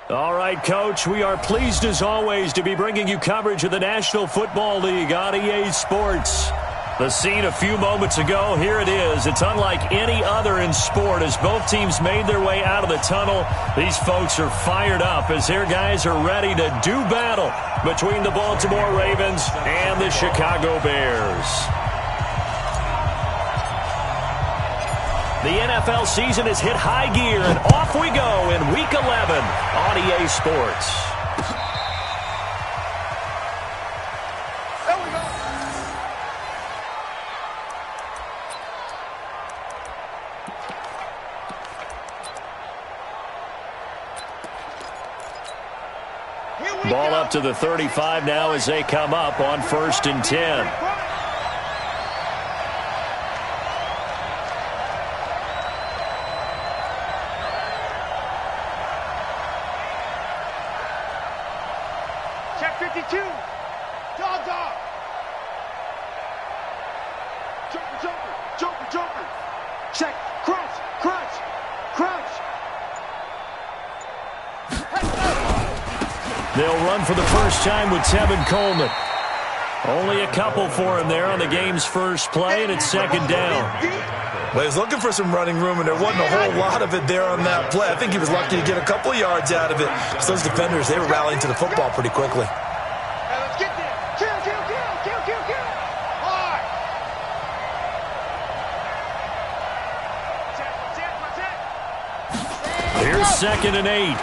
All right, Coach, we are pleased as always to be bringing you coverage of the National Football League on EA Sports. The scene a few moments ago, here it is. It's unlike any other in sport as both teams made their way out of the tunnel. These folks are fired up as their guys are ready to do battle between the Baltimore Ravens and the Chicago Bears. The NFL season has hit high gear, and off we go in Week 11 on EA Sports. There we go. Ball up to the 35 now as they come up on 1st and 10. Check 52. Dog. Jumper. Check. Crunch. They'll run for the first time with Tevin Coleman. Only a couple for him there on the game's first play, and it's 2nd down. Well, he was looking for some running room, and there wasn't a whole lot of it there on that play. I think he was lucky to get a couple of yards out of it. So those defenders, they were rallying to the football pretty quickly. Hey, let's get there. Kill. Hard. Check. Here's 2nd and 8.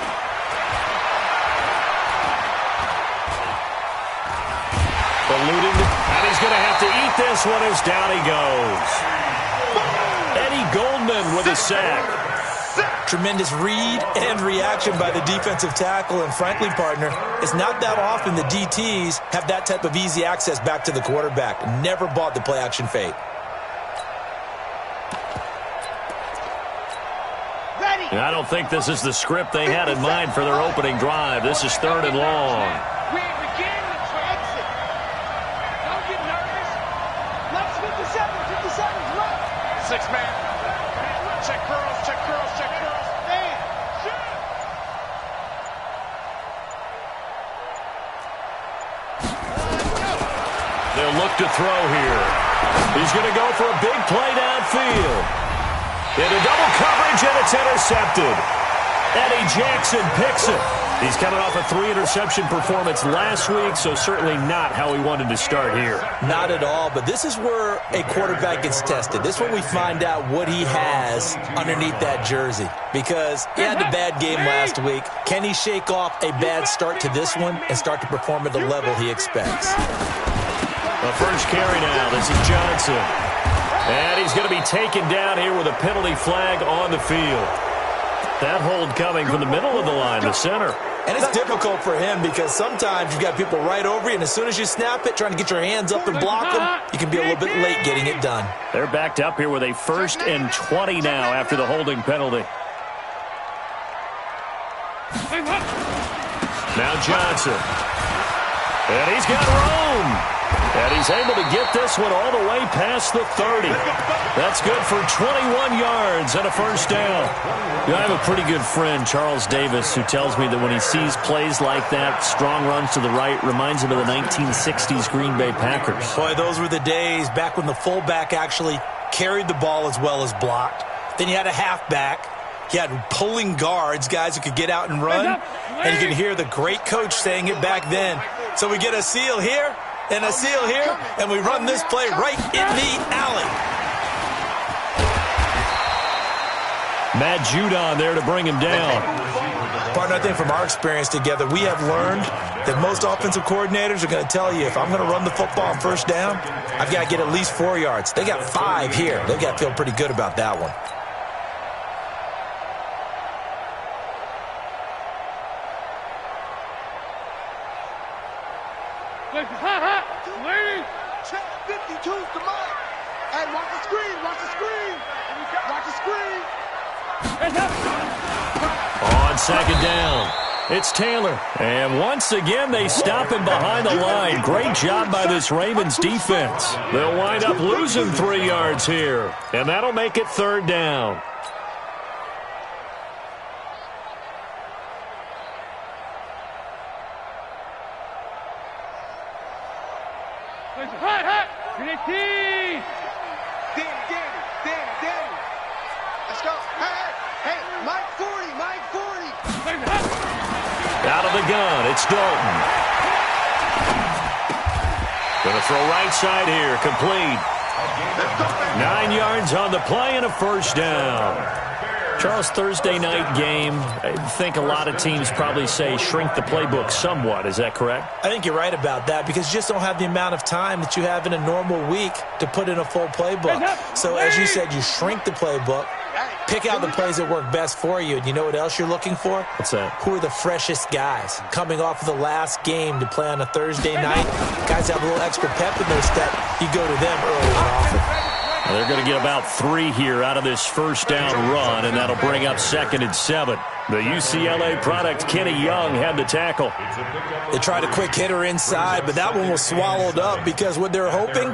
Eluding, and he's going to have to eat this one as down he goes. Eddie Goldman with a sack. Tremendous read and reaction by the defensive tackle, and frankly, partner, it's not that often the DTs have that type of easy access back to the quarterback. Never bought the play-action fake. And I don't think this is the script they had in mind for their opening drive. This is 3rd and long. Six-man. Check curls. Man, shoot. They'll look to throw here. He's going to go for a big play downfield. Into double coverage, and it's intercepted. Eddie Jackson picks it. He's coming off a 3-interception performance last week, so certainly not how he wanted to start here. Not at all, but this is where a quarterback gets tested. This is when we find out what he has underneath that jersey, because he had the bad game last week. Can he shake off a bad start to this one and start to perform at the level he expects? The first carry now. This is Johnson. And he's going to be taken down here with a penalty flag on the field. That hold coming from the middle of the line, the center. And it's difficult for him because sometimes you've got people right over you, and as soon as you snap it, trying to get your hands up and block them, you can be a little bit late getting it done. They're backed up here with a 1st and 20 now after the holding penalty. Now Johnson. And he's got room. And he's able to get this one all the way past the 30. That's good for 21 yards and a 1st down. I have a pretty good friend, Charles Davis, who tells me that when he sees plays like that, strong runs to the right, reminds him of the 1960s Green Bay Packers. Boy, those were the days back when the fullback actually carried the ball as well as blocked. Then you had a halfback. You had pulling guards, guys who could get out and run. And you could hear the great coach saying it back then. So we get a seal here and a seal here, and we run this play right in the alley. Matt Judon there to bring him down. Partner, I think from our experience together, we have learned that most offensive coordinators are going to tell you, if I'm going to run the football on 1st down, I've got to get at least 4 yards. They got 5 here. They've got to feel pretty good about that one. Lady, check 52, come on. Hey, watch the screen. On 2nd down, it's Taylor. And once again, they stop him behind the line. Great job by this Ravens defense. They'll wind up losing 3 yards here. And that'll make it 3rd down. Danny. Let's go. Hey, Mike 40. Out of the gun, it's Dalton. Going to throw right side here, complete. 9 yards on the play and a first down. Charles, Thursday night game, I think a lot of teams probably say shrink the playbook somewhat. Is that correct? I think you're right about that because you just don't have the amount of time that you have in a normal week to put in a full playbook. So as you said, you shrink the playbook, pick out the plays that work best for you. And you know what else you're looking for? What's that? Who are the freshest guys coming off of the last game to play on a Thursday night? Guys have a little extra pep in their step. You go to them early and often. Well, they're going to get about 3 here out of this first down run, and that'll bring up 2nd and 7. The UCLA product, Kenny Young, had the tackle. They tried a quick hitter inside, but that one was swallowed up because what they're hoping,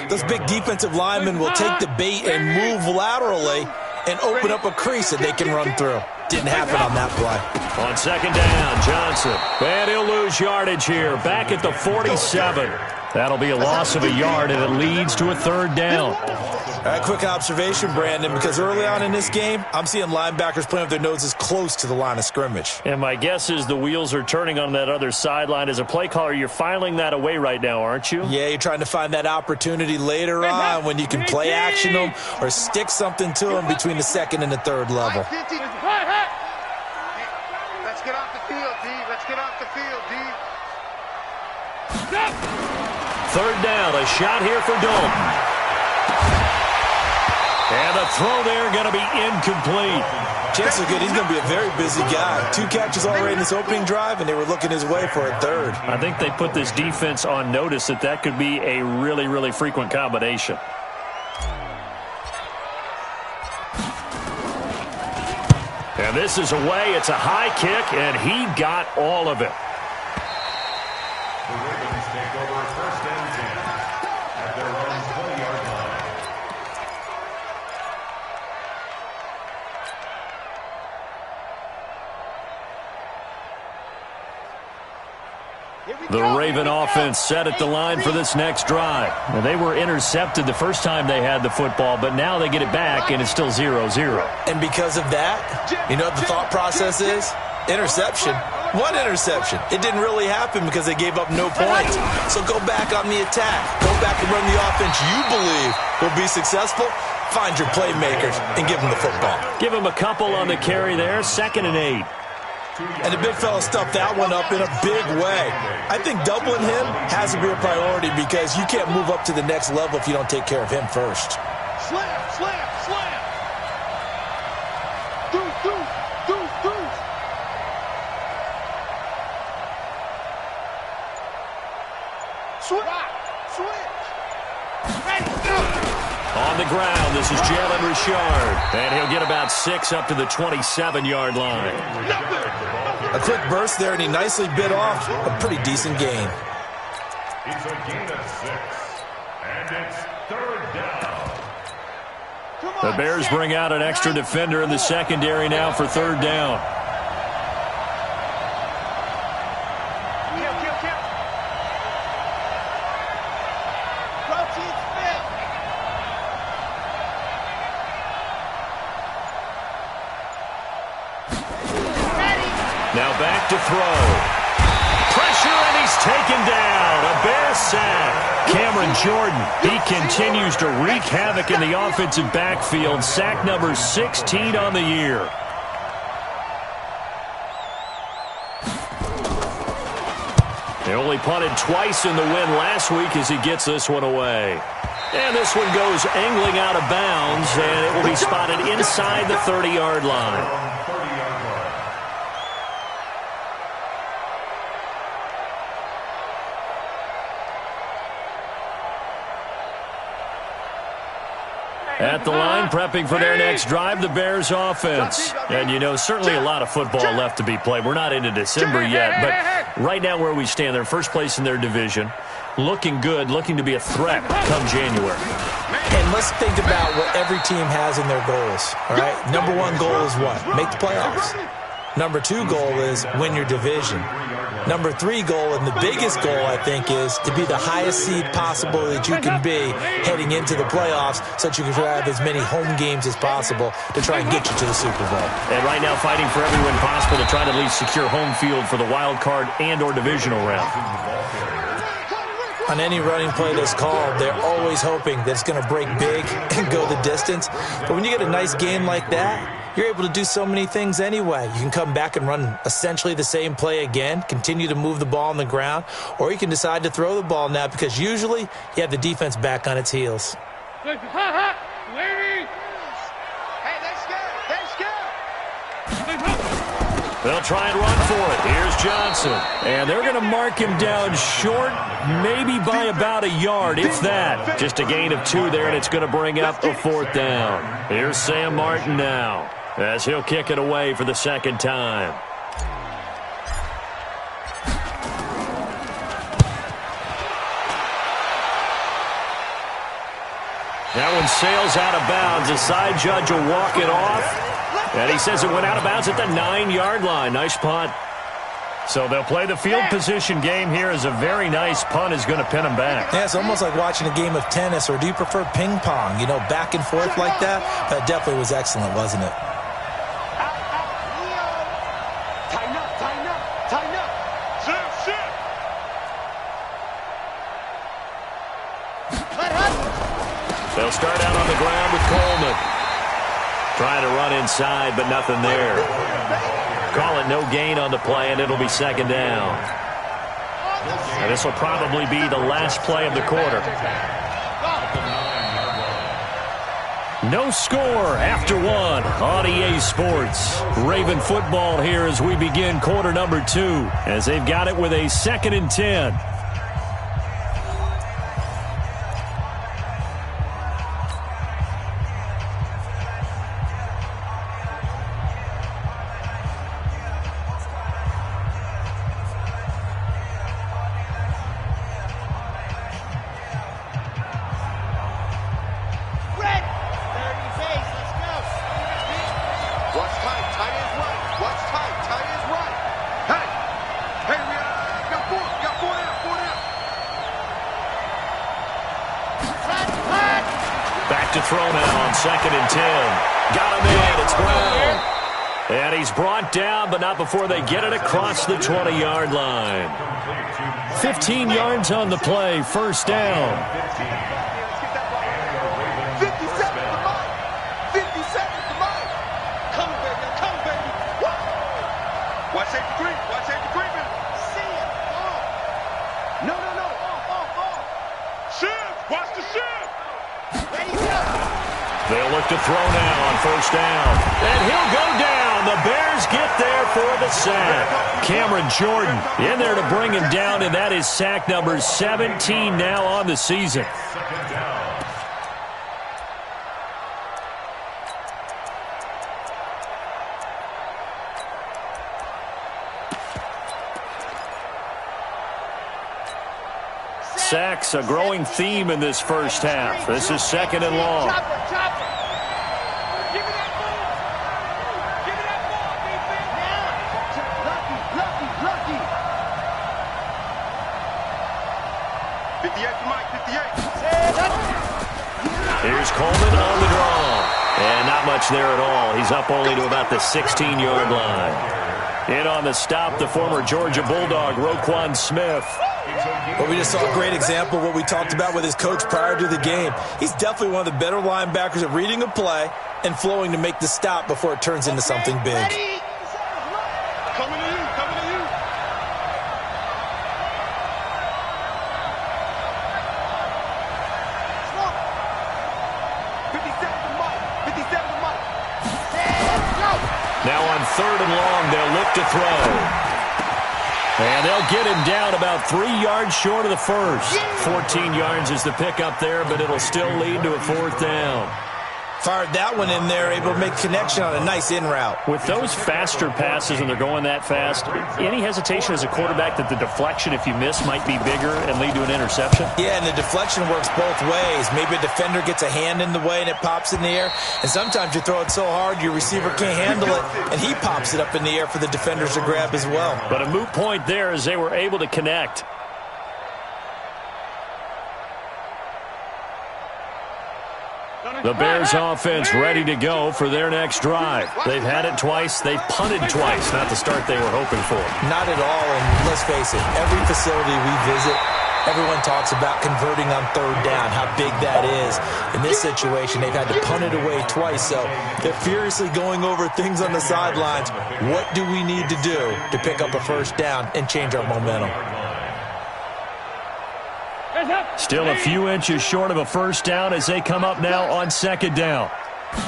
those big defensive linemen will take the bait and move laterally and open up a crease that they can run through. Didn't happen on that play. On 2nd down, Johnson. And he'll lose yardage here, back at the 47. That'll be a loss of a yard, and it leads to a 3rd down. All right, quick observation, Brandon, because early on in this game, I'm seeing linebackers playing with their noses close to the line of scrimmage. And my guess is the wheels are turning on that other sideline. As a play caller, you're filing that away right now, aren't you? Yeah, you're trying to find that opportunity later on when you can play action them or stick something to them between the 2nd and the 3rd level. Let's get off the field, D. Let's get off the field, D. 3rd down, a shot here for Dalton. And the throw there going to be incomplete. Chances are good he's going to be a very busy guy. 2 catches already in this opening drive, and they were looking his way for a 3rd. I think they put this defense on notice that could be a really, really frequent combination. And this is away. It's a high kick, and he got all of it. The Ravens take over 1st and 10 at their own 20-yard line. The Raven offense set at the line for this next drive. Well, they were intercepted the first time they had the football, but now they get it back, and it's still 0-0. And because of that, you know what the thought process is? Interception. 1 interception. It didn't really happen because they gave up no points. So go back on the attack. Go back and run the offense you believe will be successful. Find your playmakers and give them the football. Give them a couple on the carry there. 2nd and 8. And the big fella stuffed that one up in a big way. I think doubling him has to be a priority because you can't move up to the next level if you don't take care of him first. Slam. Deuce. Switch. On the ground, this is Jalen Richard. And he'll get about 6 up to the 27-yard line. A quick burst there, and he nicely bit off a pretty decent gain. It's a gain of 6, and it's 3rd down. The Bears bring out an extra defender in the secondary now for 3rd down. Now back to throw. Pressure, and he's taken down. A Bear sack. Cameron Jordan, he continues to wreak havoc in the offensive backfield. Sack number 16 on the year. They only punted twice in the win last week as he gets this one away. And this one goes angling out of bounds, and it will be spotted inside the 30-yard line. At the line, prepping for their next drive, the Bears offense. And, you know, certainly a lot of football left to be played. We're not into December yet, but right now where we stand, they're first place in their division. Looking good, looking to be a threat come January. And let's think about what every team has in their goals, all right? Number 1 goal is what? Make the playoffs. Number 2 goal is win your division. Number 3 goal, and the biggest goal, I think, is to be the highest seed possible that you can be heading into the playoffs so that you can have as many home games as possible to try and get you to the Super Bowl. And right now fighting for every win possible to try to at least secure home field for the wild card and or divisional round. On any running play that's called, they're always hoping that it's going to break big and go the distance. But when you get a nice game like that, you're able to do so many things anyway. You can come back and run essentially the same play again, continue to move the ball on the ground, or you can decide to throw the ball now because usually you have the defense back on its heels. Hey, let's go. They'll try and run for it. Here's Johnson. And they're going to mark him down short, maybe by about a yard, if that. Just a gain of 2 there, and it's going to bring up a 4th down. Here's Sam Martin now, as he'll kick it away for the second time. That one sails out of bounds. The side judge will walk it off. And he says it went out of bounds at the 9-yard line. Nice punt. So they'll play the field position game here as a very nice punt is going to pin them back. Yeah, it's almost like watching a game of tennis, or do you prefer ping pong? You know, back and forth like that? That definitely was excellent, wasn't it? Tighten up, tighten up, tighten up. Shift. They'll start out on the ground with Coleman. Trying to run inside, but nothing there. Call it no gain on the play, and it'll be second down. And this will probably be the last play of the quarter. No score after 1 on EA Sports. Raven football here as we begin quarter number 2, as they've got it with a 2nd and 10. To throw now on 2nd and 10. Got him in. It's Brown. And he's brought down, but not before they get it across the 20-yard line. 15 yards on the play. First down. 50 seconds to mine. 50 seconds to mine. Come, baby. Come, baby. Watch safety creep. Watch safety creeping. See it. No. Shift. Watch the shift. They'll look to throw now on first down. And he'll go down. The Bears get there for the sack. Cameron Jordan in there to bring him down, and that is sack number 17 now on the season. Sacks, a growing theme in this first half. This is 2nd and long. Chopper. Give me that ball. Give me that ball, defense. Lucky. 58 to Mike, 58. Here's Coleman on the draw. And not much there at all. He's up only to about the 16-yard line. In on the stop, the former Georgia Bulldog, Roquan Smith. But we just saw a great example of what we talked about with his coach prior to the game. He's definitely one of the better linebackers at reading a play and flowing to make the stop before it turns into something big. Coming to you. 57 to Mike. Now on 3rd and long, they'll look to throw. And they'll get him down about 3 yards short of the first. 14 yards is the pickup there, but it'll still lead to a 4th down. Fired that one in there, able to make connection on a nice in route. With those faster passes and they're going that fast, any hesitation as a quarterback that the deflection, if you miss, might be bigger and lead to an interception? Yeah, and the deflection works both ways. Maybe a defender gets a hand in the way and it pops in the air, and sometimes you throw it so hard your receiver can't handle it, and he pops it up in the air for the defenders to grab as well. But a moot point there as they were able to connect. The Bears offense ready to go for their next drive. They've had it twice. They've punted twice. Not the start they were hoping for. Not at all, and let's face it, every facility we visit, everyone talks about converting on third down, how big that is. In this situation, they've had to punt it away twice, so they're furiously going over things on the sidelines. What do we need to do to pick up a first down and change our momentum? Still a few inches short of a first down as they come up now on second down.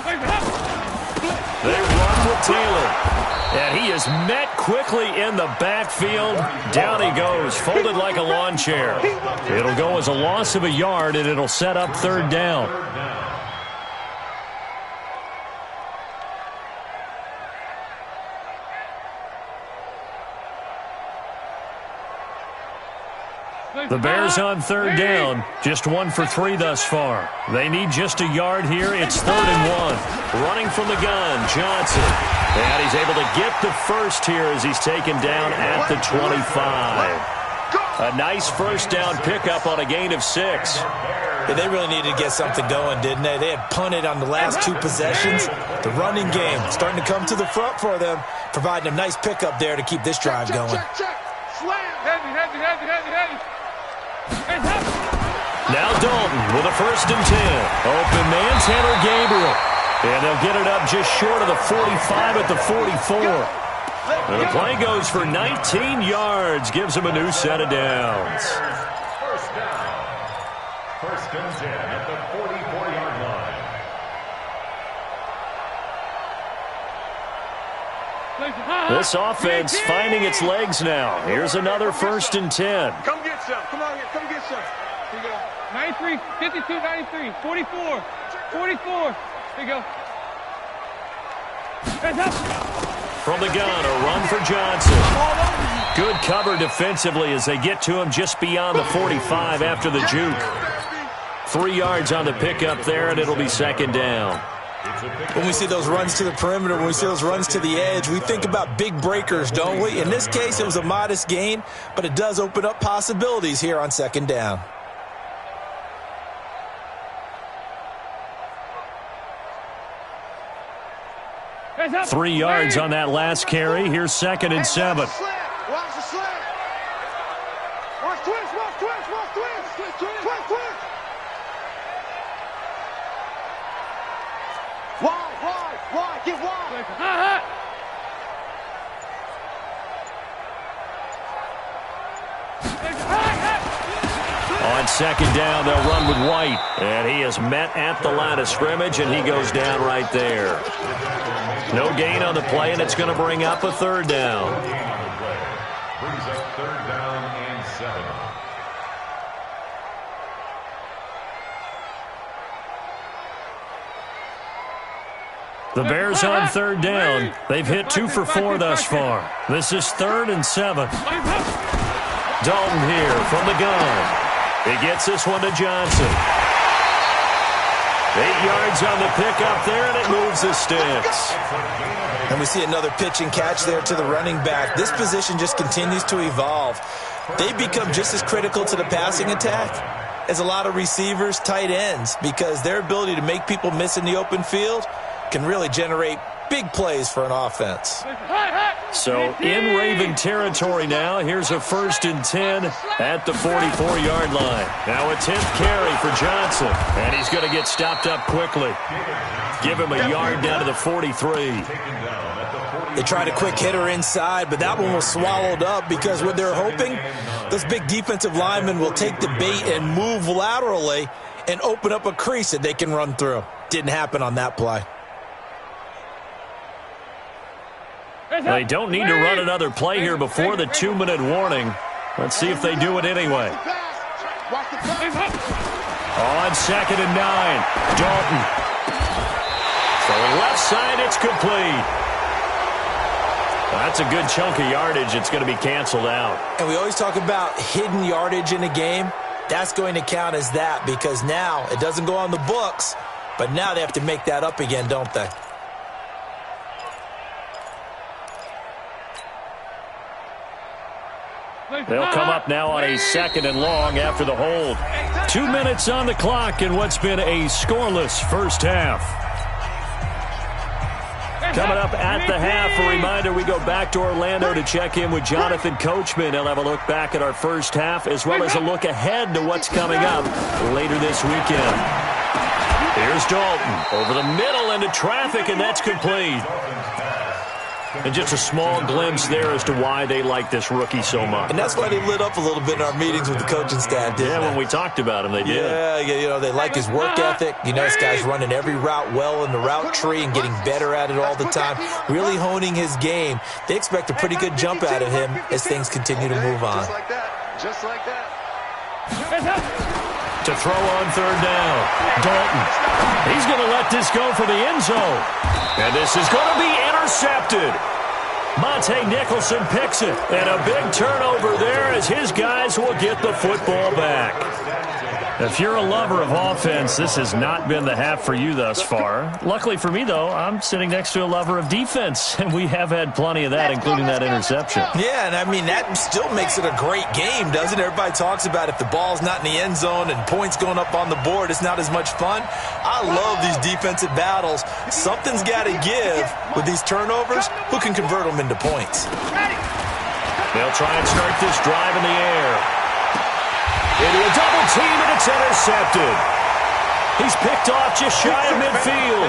They run with Taylor. And he is met quickly in the backfield. Down he goes, folded like a lawn chair. It'll go as a loss of a yard, and it'll set up third down. The Bears on third down, just 1 for 3 thus far. They need just a yard here. It's 3rd and 1. Running from the gun, Johnson. And he's able to get the first here as he's taken down at the 25. A nice first down pickup on a gain of 6. Yeah, they really needed to get something going, didn't they? They had punted on the last 2 possessions. The running game starting to come to the front for them, providing a nice pickup there to keep this drive going. Now Dalton with a 1st and 10. Open man, Tanner Gabriel. And they'll get it up just short of the 45 at the 44. And the play goes for 19 yards. Gives them a new set of downs. First down. 1st and 10 at the 44-yard line. This offense finding its legs now. Here's another 1st and 10. Come get some. Come on here. Come get some. Here you go. 93, 52, 93, 44, 44. Here you go. Hands up. From the gun, a run for Johnson. Good cover defensively as they get to him just beyond the 45 after the juke. 3 yards on the pickup there, and it'll be 2nd down. When we see those runs to the perimeter, when we see those runs to the edge, we think about big breakers, don't we? In this case, it was a modest gain, but it does open up possibilities here on 2nd down. Hands up. 3 yards on that last carry. Here's 2nd and 7. Watch the slant. Watch twist. Watch twist. Watch twist. Twist. Twist. Wide. Get wide. On 2nd down, they'll run with White. And he is met at the line of scrimmage, and he goes down right there. No gain on the play, and it's going to bring up a 3rd down. Brings up 3rd down and 7. The Bears on 3rd down. They've hit 2 for 4 thus far. This is 3rd and 7. Dalton here from the gun. He gets this one to Johnson. 8 yards on the pickup there, and it moves the sticks. And we see another pitch and catch there to the running back. This position just continues to evolve. They become just as critical to the passing attack as a lot of receivers, tight ends, because their ability to make people miss in the open field can really generate big plays for an offense. So in Raven territory now. Here's a 1st and 10 at the 44-yard line. Now a 10th carry for Johnson, and he's going to get stopped up quickly. Give him a yard down to the 43. They tried a quick hitter inside, but that one was swallowed up because what they're hoping, those big defensive linemen will take the bait and move laterally and open up a crease that they can run through. Didn't happen on that play. They don't need to run another play here before the 2-minute warning. Let's see if they do it anyway. On 2nd and 9, Dalton. Throwing left side, it's complete. That's a good chunk of yardage. It's going to be canceled out. And we always talk about hidden yardage in a game. That's going to count as that because now it doesn't go on the books, but now they have to make that up again, don't they? They'll come up now on a 2nd and long after the hold. 2 minutes on the clock in what's been a scoreless first half. Coming up at the half, a reminder, we go back to Orlando to check in with Jonathan Coachman. He'll have a look back at our first half as well as a look ahead to what's coming up later this weekend. Here's Dalton over the middle into traffic, and that's complete. And just a small glimpse there as to why they like this rookie so much. And that's why they lit up a little bit in our meetings with the coaching staff, didn't they? When we talked about him, they did. Yeah, they like his work ethic. You know, this guy's running every route well in the route tree and getting better at it all the time, really honing his game. They expect a pretty good jump out of him as things continue to move on. Just like that. Just like that. To throw on 3rd down. Dalton. He's going to let this go for the end zone. And this is going to be intercepted. Monte Nicholson picks it. And a big turnover there as his guys will get the football back. If you're a lover of offense, this has not been the half for you thus far. Luckily for me, though, I'm sitting next to a lover of defense, and we have had plenty of that, including that interception. Yeah, and I mean, that still makes it a great game, doesn't it? Everybody talks about if the ball's not in the end zone and points going up on the board, it's not as much fun. I love these defensive battles. Something's got to give with these turnovers. Who can convert them into points? They'll try and start this drive in the air. Into a double team, and it's intercepted. He's picked off just shy of midfield.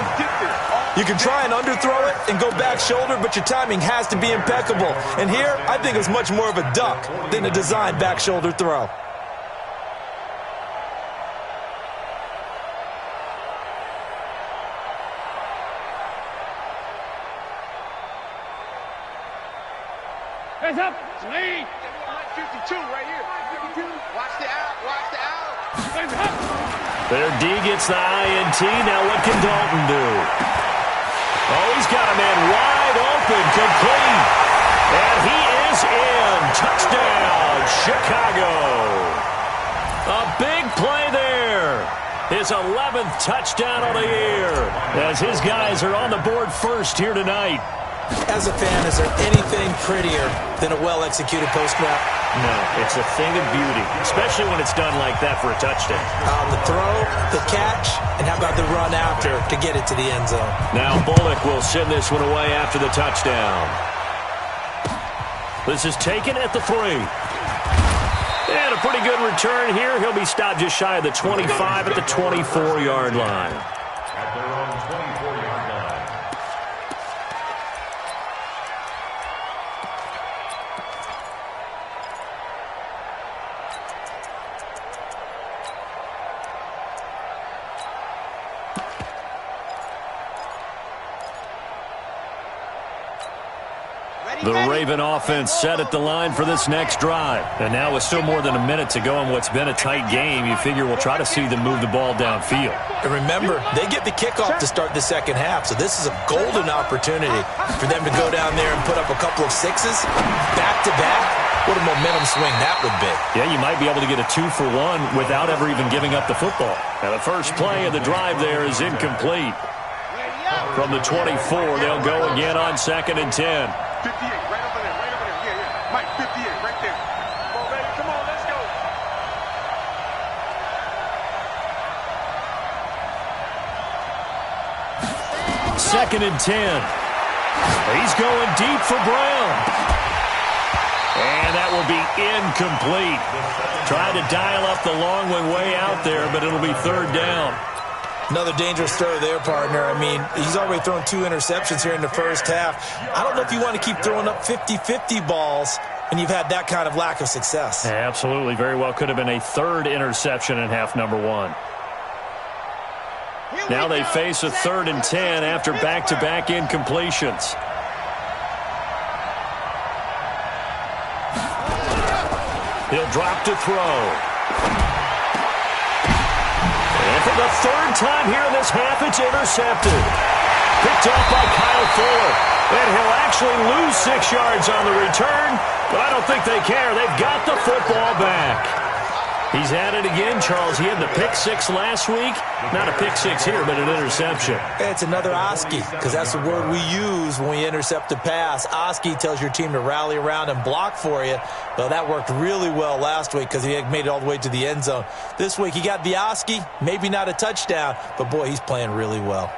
You can try and underthrow it and go back shoulder, but your timing has to be impeccable. And here, I think it's much more of a duck than a designed back shoulder throw. Hands up. Lead. 52 right here. 52. Watch the out. Watch the out. Hands up. Their D gets the INT. Now what can Dalton do? Oh, he's got a man wide open, complete. And he is in. Touchdown, Chicago. A big play there. His 11th touchdown of the year as his guys are on the board first here tonight. As a fan, is there anything prettier than a well-executed post route? No, it's a thing of beauty, especially when it's done like that for a touchdown. The throw, the catch, and how about the run after to get it to the end zone? Now Bullock will send this one away after the touchdown. This is taken at the 3. And a pretty good return here. He'll be stopped just shy of the 25 at the 24-yard line. At their own 24-yard line. The Raven offense set at the line for this next drive. And now with still more than a minute to go in what's been a tight game, you figure we'll try to see them move the ball downfield. And remember, they get the kickoff to start the second half, so this is a golden opportunity for them to go down there and put up a couple of sixes back-to-back. What a momentum swing that would be. Yeah, you might be able to get a 2-for-1 without ever even giving up the football. Now, the first play of the drive there is incomplete. From the 24, they'll go again on 2nd and 10. 58, right over there, right over there. Yeah. Mike, 58, right there. Come on, baby, come on, let's go. 2nd and 10. He's going deep for Brown. And that will be incomplete. Trying to dial up the long one way out there, but it'll be 3rd down. Another dangerous throw there, partner. I mean, he's already thrown 2 interceptions here in the first half. I don't know if you want to keep throwing up 50-50 balls when you've had that kind of lack of success. Absolutely. Very well could have been a 3rd interception in half number 1. Now they face a 3rd and 10 after back-to-back incompletions. He'll drop to throw. And for the 3rd time here in this half, it's intercepted. Picked off by Kyle Fuller. And he'll actually lose 6 yards on the return, but I don't think they care. They've got the football back. He's had it again, Charles. He had the pick 6 last week. Not a pick 6 here, but an interception. It's another Oski, because that's the word we use when we intercept a pass. Oski tells your team to rally around and block for you. Well, that worked really well last week because he made it all the way to the end zone. This week he got the Oski, maybe not a touchdown, but boy, he's playing really well.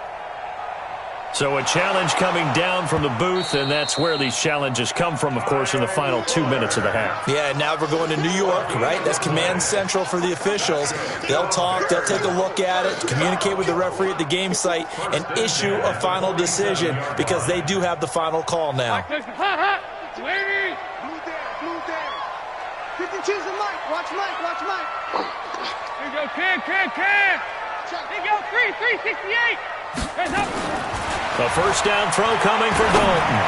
So a challenge coming down from the booth, and that's where these challenges come from, of course, in the final 2 minutes of the half. Yeah, now we're going to New York, right? That's command central for the officials. They'll talk, they'll take a look at it, communicate with the referee at the game site, and issue a final decision because they do have the final call now. Blue down, blue down. 52's the Mike. Watch Mike, watch Mike. Here you go, Cam. Here you go, 368. Hands up. A first down throw coming for Dalton.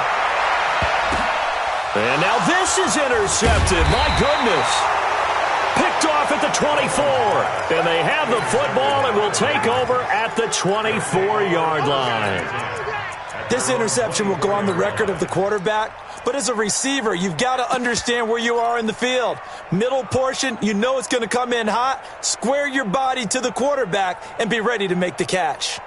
And now this is intercepted. My goodness. Picked off at the 24. And they have the football and will take over at the 24-yard line. This interception will go on the record of the quarterback, but as a receiver, you've got to understand where you are in the field. Middle portion, you know it's going to come in hot. Square your body to the quarterback and be ready to make the catch.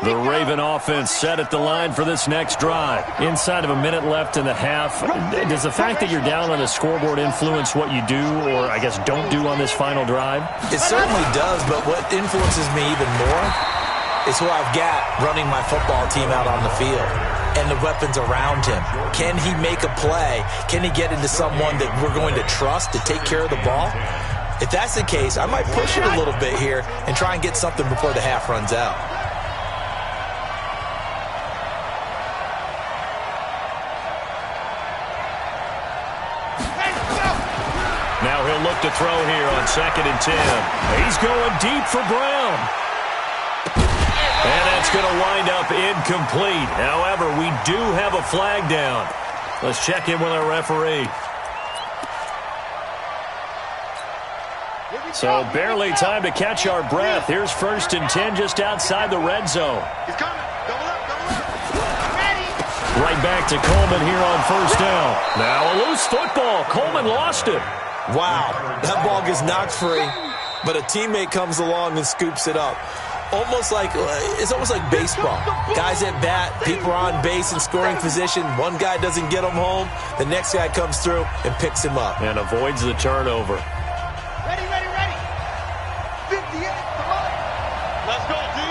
The Raven offense set at the line for this next drive. Inside of a minute left in the half. Does the fact that you're down on the scoreboard influence what you do, or I guess don't do on this final drive? It certainly does, but what influences me even more is who I've got running my football team out on the field and the weapons around him. Can he make a play? Can he get into someone that we're going to trust to take care of the ball? If that's the case, I might push it a little bit here and try and get something before the half runs out. Now he'll look to throw here on 2nd and 10. He's going deep for Brown. And that's going to wind up incomplete. However, we do have a flag down. Let's check in with our referee. So barely time to catch our breath. Here's 1st and 10 just outside the red zone. He's coming. Double up. Ready. Right back to Coleman here on 1st down. Now a loose football. Coleman lost it. Wow, that ball gets knocked free, but a teammate comes along and scoops it up. It's almost like baseball. Guys at bat, people are on base in scoring position. One guy doesn't get him home. The next guy comes through and picks him up. And avoids the turnover. Ready. 58, come on. Let's go, D.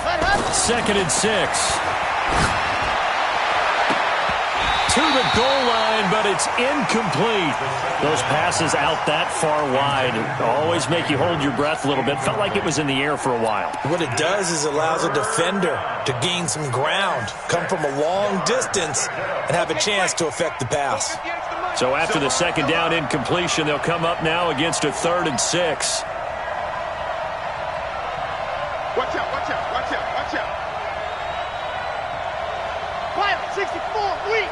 What happened? 2nd and 6. To the goal line, but it's incomplete. Those passes out that far wide always make you hold your breath a little bit. Felt like it was in the air for a while. What it does is it allows a defender to gain some ground, come from a long distance, and have a chance to affect the pass. So after the 2nd down incompletion, they'll come up now against a 3rd and 6. Watch out. Quiet, 64, weak.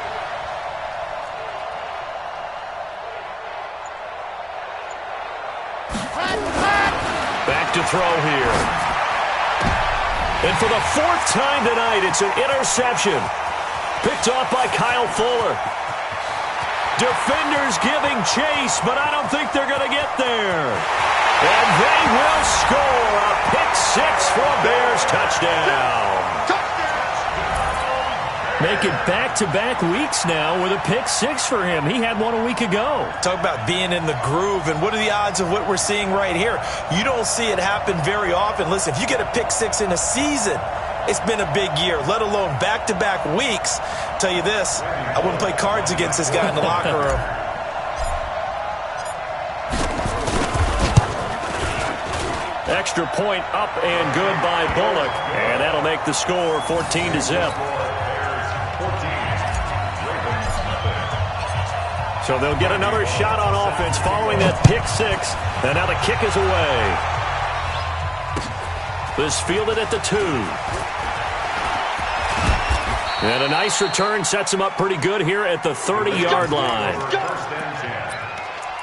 Back to throw here. And for the 4th time tonight, it's an interception. Picked off by Kyle Fuller. Defenders giving chase, but I don't think they're going to get there. And they will score a pick 6 for a Bears touchdown. Making back-to-back weeks now with a pick 6 for him. He had one a week ago. Talk about being in the groove, and what are the odds of what we're seeing right here? You don't see it happen very often. Listen, if you get a pick 6 in a season, it's been a big year, let alone back-to-back weeks. I'll tell you this, I wouldn't play cards against this guy in the locker room. Extra point up and good by Bullock. And that'll make the score 14-0. So they'll get another shot on offense following that pick 6. And now the kick is away. This fielded at the 2. And a nice return sets them up pretty good here at the 30-yard line. First and 10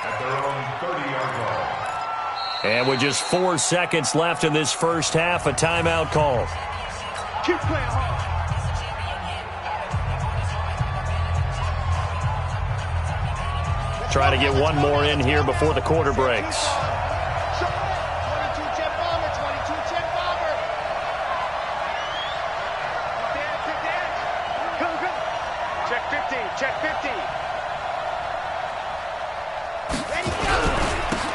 at their own 30-yard line. And with just 4 seconds left in this first half, a timeout call. Keep playing hard. Try to get one more in here before the quarter breaks. 22 jet bomber, 22 jet bomber. Pick the edge. Go, go. Check 50, check 50. Ready, go.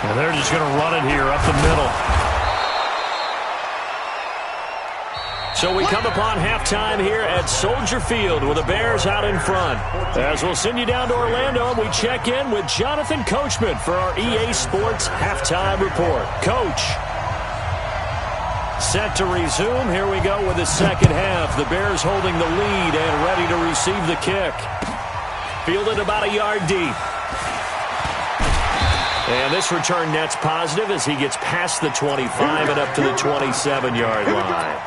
And they're just going to run it here up the middle. So we come upon halftime here at Soldier Field with the Bears out in front. As we'll send you down to Orlando, we check in with Jonathan Coachman for our EA Sports Halftime Report. Coach. Set to resume. Here we go with the second half. The Bears holding the lead and ready to receive the kick. Fielded about a yard deep. And this return net's positive as he gets past the 25 and up to the 27-yard line.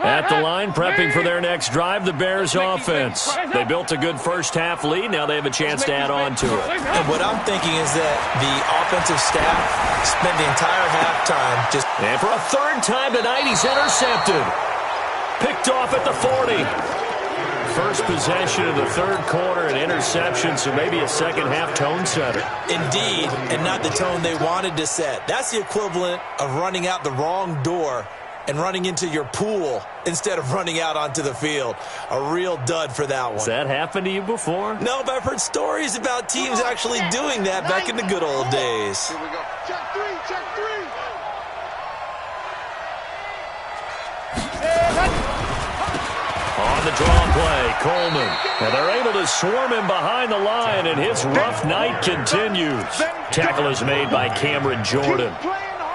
At the line, prepping for their next drive, the Bears offense. They built a good first-half lead. Now they have a chance to add on to it. And what I'm thinking is that the offensive staff spent the entire halftime just... And for a third time tonight, he's intercepted. Picked off at the 40. First possession of the third quarter, an interception, so maybe a second-half tone setter. Indeed, and not the tone they wanted to set. That's the equivalent of running out the wrong door and running into your pool instead of running out onto the field. A real dud for that one. Has that happened to you before? No, but I've heard stories about teams actually doing that back in the good old days. Here we go. Check three, check three. On the draw play, Coleman. And they're able to swarm him behind the line, and his rough night continues. Tackle is made by Cameron Jordan.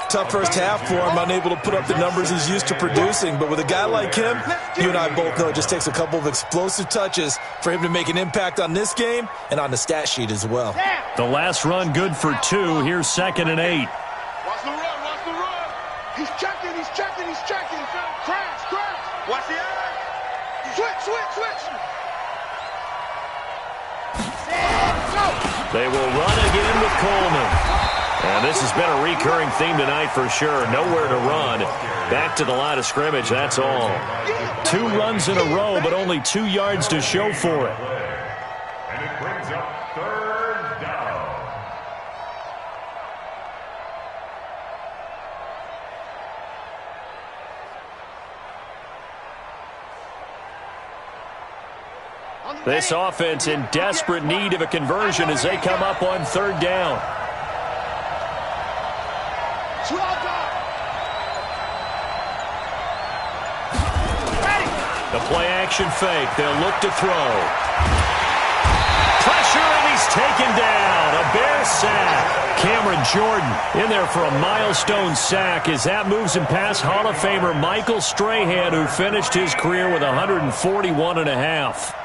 Tough first half for him, unable to put up the numbers he's used to producing. But with a guy like him, you and I both know it just takes a couple of explosive touches for him to make an impact on this game and on the stat sheet as well. The last run good for 2. Here's 2nd and 8. Watch the run, watch the run. He's checking, he's checking, he's checking. Crash, crash. Watch the edge. Switch, switch, switch. They will run again with Coleman. And this has been a recurring theme tonight for sure. Nowhere to run. Back to the line of scrimmage, that's all. 2 runs in a row, but only 2 yards to show for it. And it brings up 3rd down. This offense in desperate need of a conversion as they come up on 3rd down. The play-action fake. They'll look to throw. Pressure, and he's taken down. A Bear sack. Cameron Jordan in there for a milestone sack as that moves him past Hall of Famer Michael Strahan, who finished his career with 141.5.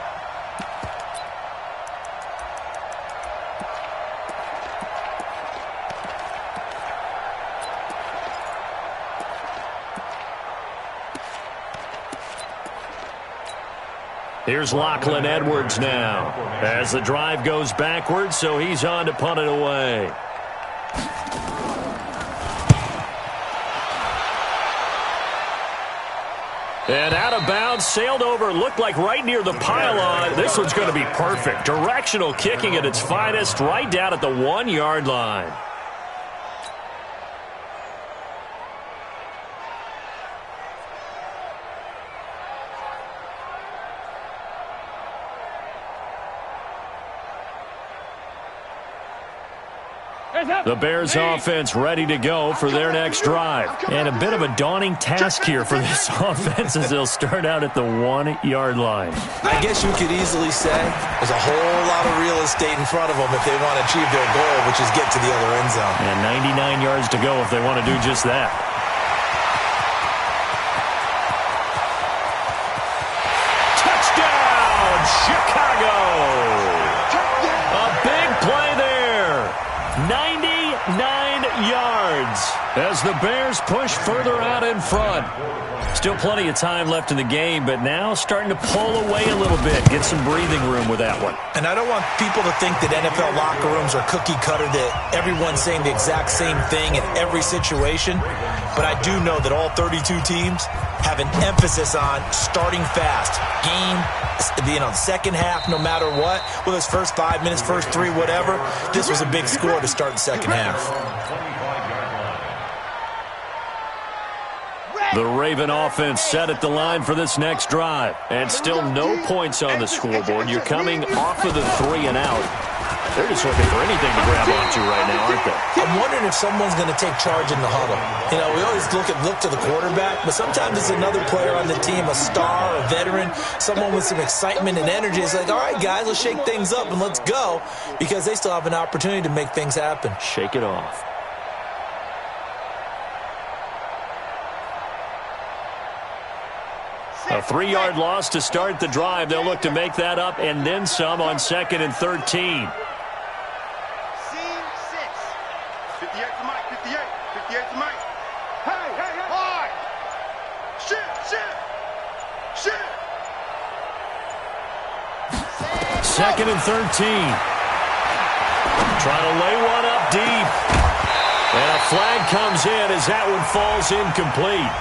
Here's Lachlan Edwards now as the drive goes backwards, so he's on to punt it away. And out of bounds, sailed over, looked like right near the pylon. This one's going to be perfect. Directional kicking at its finest, right down at the 1-yard line. The Bears offense ready to go for their next drive. And a bit of a daunting task here for this offense as they'll start out at the 1-yard line. I guess you could easily say there's a whole lot of real estate in front of them if they want to achieve their goal, which is get to the other end zone. And 99 yards to go if they want to do just that. Chicago. A big play there. 99 yards as the Bears push further out in front. Still plenty of time left in the game, but now starting to pull away a little bit. Get some breathing room with that one. And I don't want people to think that NFL locker rooms are cookie cutter, that everyone's saying the exact same thing in every situation. But I do know that all 32 teams have an emphasis on starting fast. Game, the second half, no matter what, whether it's first 5 minutes, first 3, whatever. This was a big score to start the second half. The Raven offense set at the line for this next drive. And still no points on the scoreboard. You're coming off of the 3 and out. They're just looking for anything to grab onto right now, aren't they? I'm wondering if someone's going to take charge in the huddle. You know, we always look to the quarterback, but sometimes it's another player on the team, a star, a veteran, someone with some excitement and energy. It's like, all right, guys, let's shake things up and let's go, because they still have an opportunity to make things happen. Shake it off. A 3-yard loss to start the drive. They'll look to make that up and then some on 2nd and 13. Scene 6. 58 to Mike, 58. 58 to Mike. Hey, hey, hey. Hard. Shit. 2nd and 13. Trying to lay one up deep. And a flag comes in as that one falls incomplete.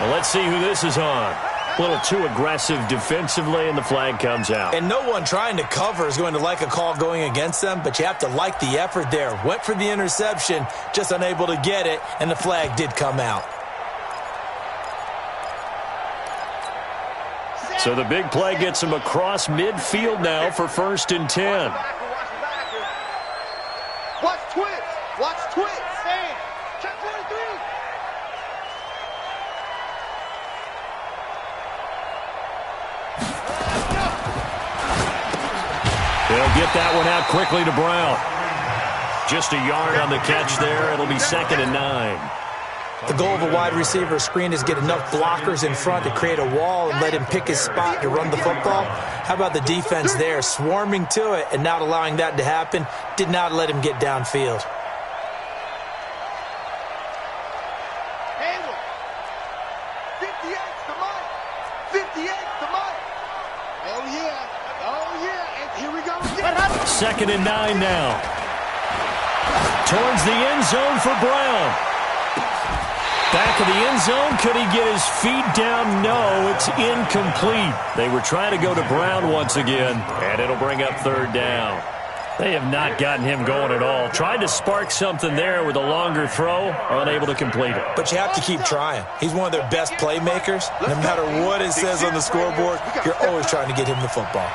Well, let's see who this is on. A little too aggressive defensively, and the flag comes out. And no one trying to cover is going to like a call going against them, but you have to like the effort there. Went for the interception, just unable to get it, and the flag did come out. So the big play gets him across midfield now for 1st and 10. Watch twitch. Watch twitch. Stand. Check 43. They'll get that one out quickly to Brown. Just a yard on the catch there. It'll be 2nd and 9. The goal of a wide receiver screen is get enough blockers in front to create a wall and let him pick his spot to run the football. How about the defense there, swarming to it and not allowing that to happen? Did not let him get downfield. Hayward. 58 to Mike. 58 to Mike. Oh, yeah. Oh, yeah. And here we go again. 2nd and 9 now. Towards the end zone for Brown. Back of the end zone. Could he get his feet down? No, it's incomplete. They were trying to go to Brown once again, and it'll bring up 3rd down. They have not gotten him going at all. Tried to spark something there with a longer throw, unable to complete it. But you have to keep trying. He's one of their best playmakers. No matter what it says on the scoreboard, you're always trying to get him the football.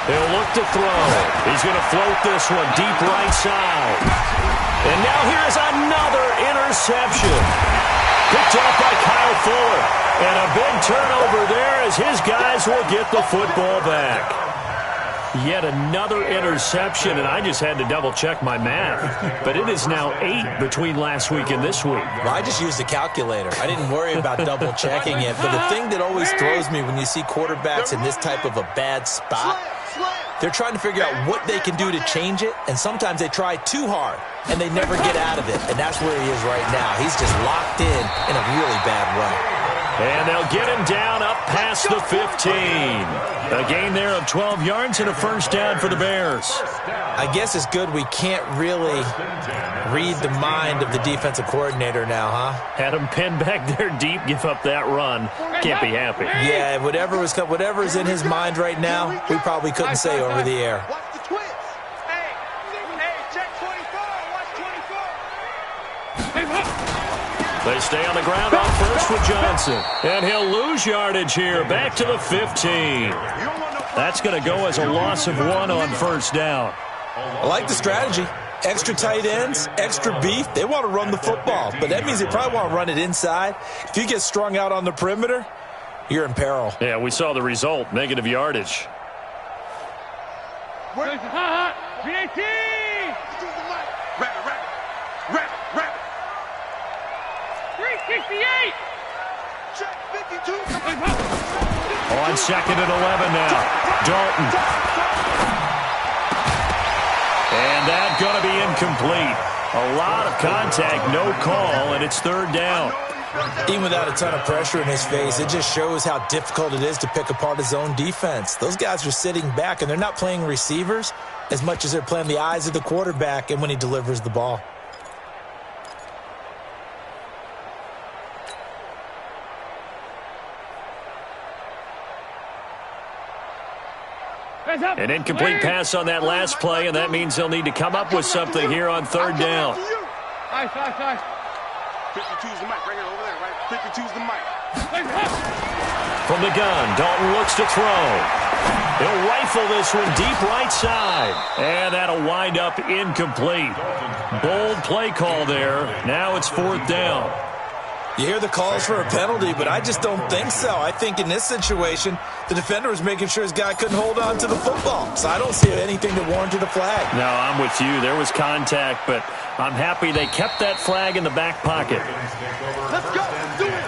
He'll look to throw. He's going to float this one deep right side. And now here's another interception. Picked off by Kyle Fuller. And a big turnover there as his guys will get the football back. Yet another interception, and I just had to double-check my math. But it is now 8 between last week and this week. Well, I just used a calculator. I didn't worry about double-checking it. But the thing that always throws me when you see quarterbacks in this type of a bad spot, they're trying to figure out what they can do to change it, and sometimes they try too hard, and they never get out of it. And that's where he is right now. He's just locked in a really bad way. And they'll get him down up past the 15. A gain there of 12 yards and a 1st down for the Bears. I guess it's good we can't really read the mind of the defensive coordinator now, huh? Had him pinned back there deep, give up that run. Can't be happy. Yeah, whatever is in his mind right now, we probably couldn't say over the air. Watch the twitch. Hey, check 24. Watch 24. They stay on the ground on first with Johnson. And he'll lose yardage here. Back to the 15. That's going to go as a loss of 1 on 1st down. I like the strategy. Extra tight ends, extra beef. They want to run the football, but that means they probably want to run it inside. If you get strung out on the perimeter, you're in peril. Yeah, we saw the result. Negative yardage. 68. Check 52. On 2nd and 11 now. Dalton. And that's going to be incomplete. A lot of contact, no call, and it's 3rd down. Even without a ton of pressure in his face, it just shows how difficult it is to pick apart his own defense. Those guys are sitting back, and they're not playing receivers as much as they're playing the eyes of the quarterback and when he delivers the ball. An incomplete pass on that last play, and that means they'll need to come up with something here on 3rd down. Nice. 52's the mic right here over there, right? 52's the mic. From the gun, Dalton looks to throw. He'll rifle this one deep right side. And that'll wind up incomplete. Bold play call there. Now it's 4th down. You hear the calls for a penalty, but I just don't think so. I think in this situation, the defender was making sure his guy couldn't hold on to the football. So I don't see anything that warranted a flag. No, I'm with you. There was contact, but I'm happy they kept that flag in the back pocket. Let's go. Do it.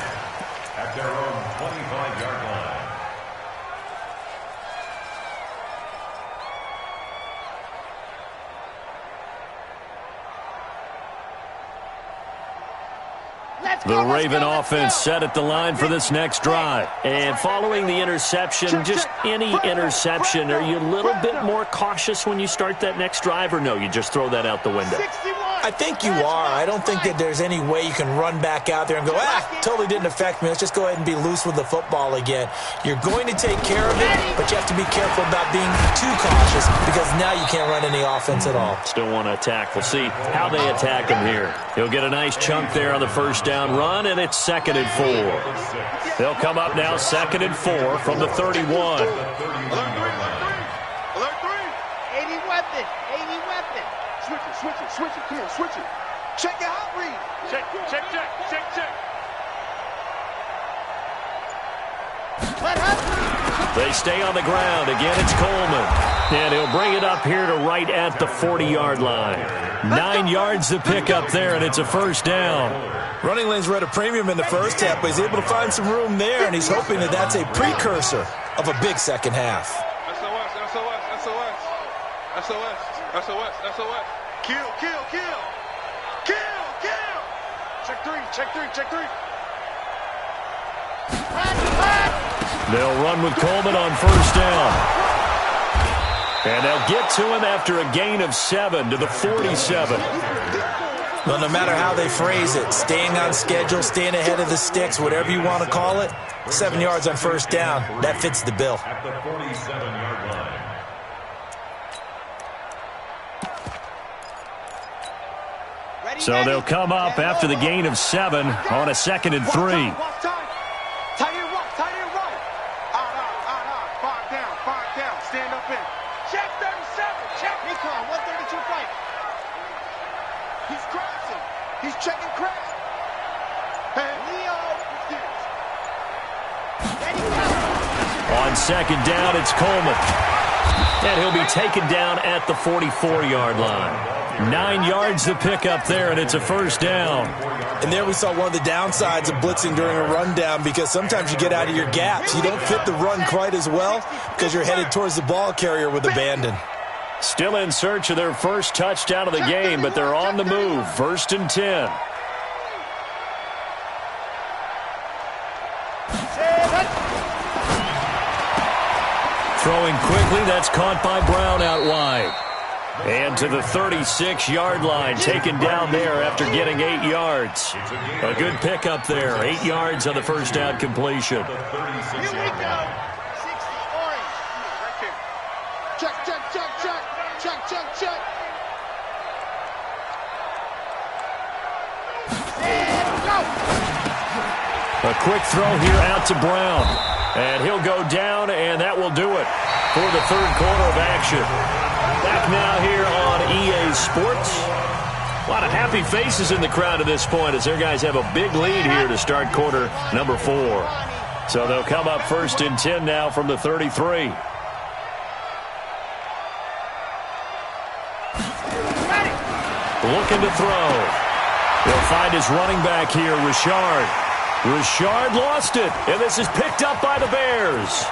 At their own 25-yard line. The Raven offense set at the line for this next drive. And following the interception, just any interception, are you a little bit more cautious when you start that next drive, or no, you just throw that out the window? I think you are. I don't think that there's any way you can run back out there and go, totally didn't affect me. Let's just go ahead and be loose with the football again. You're going to take care of it, but you have to be careful about being too cautious because now you can't run any offense at all. Still want to attack. We'll see how they attack him here. He'll get a nice chunk there on the 1st down run, and it's 2nd and 4. They'll come up now 2nd and 4 from the 31. Alert 3. 80 weapon. Switch it. Come on, switch it. Check your hot read. Check. They stay on the ground. Again, it's Coleman. And he'll bring it up here to right at the 40-yard line. 9 yards to pick up there, and it's a 1st down. Running lanes were at a premium in the first half, but he's able to find some room there, and he's hoping that that's a precursor of a big second half. SOS. Kill. Check three. They'll run with Coleman on 1st down. And they'll get to him after a gain of 7 to the 47. Well, no matter how they phrase it, staying on schedule, staying ahead of the sticks, whatever you want to call it, 7 yards on 1st down, that fits the bill. At the 47-yard line. So they'll come up after the gain of 7 on a 2nd and 3. Tight end right. Five down. Stand up in. Check 37. Check. Recon, 132 fight. He's crashing. He's checking crash. Hey, Leo. Ready, On 2nd down, it's Coleman. And he'll be taken down at the 44-yard line. 9 yards to pick up there, and it's a 1st down. And there we saw one of the downsides of blitzing during a rundown because sometimes you get out of your gaps. You don't fit the run quite as well because you're headed towards the ball carrier with abandon. Still in search of their first touchdown of the game, but they're on the move. 1st and 10. Throwing quickly, that's caught by Brown out wide. And to the 36-yard line, taken down there after getting 8 yards. A good pickup there, 8 yards on the 1st down completion. Here we go. 60 orange. right there. Check. And go. A quick throw here out to Brown. And he'll go down, and that will do it for the 3rd quarter of action. Back now here on EA Sports. A lot of happy faces in the crowd at this point as their guys have a big lead here to start quarter number 4. So they'll come up 1st and 10 now from the 33. Looking to throw. He'll find his running back here, Richard. Richard lost it, and this is picked up by the Bears.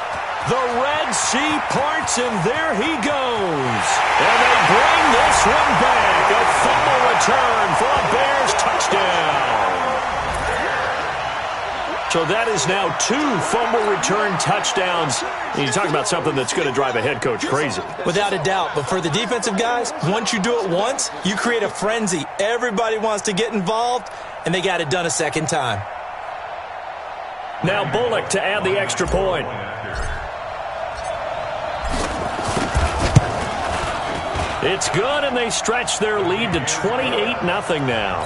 The Red Sea parts, and there he goes. And they bring this one back. A fumble return for a Bears touchdown. So that is now 2 fumble return touchdowns. And you talk about something that's going to drive a head coach crazy. Without a doubt. But for the defensive guys, once you do it once, you create a frenzy. Everybody wants to get involved, and they got it done a second time. Now Bullock to add the extra point. It's good, and they stretch their lead to 28-0 now.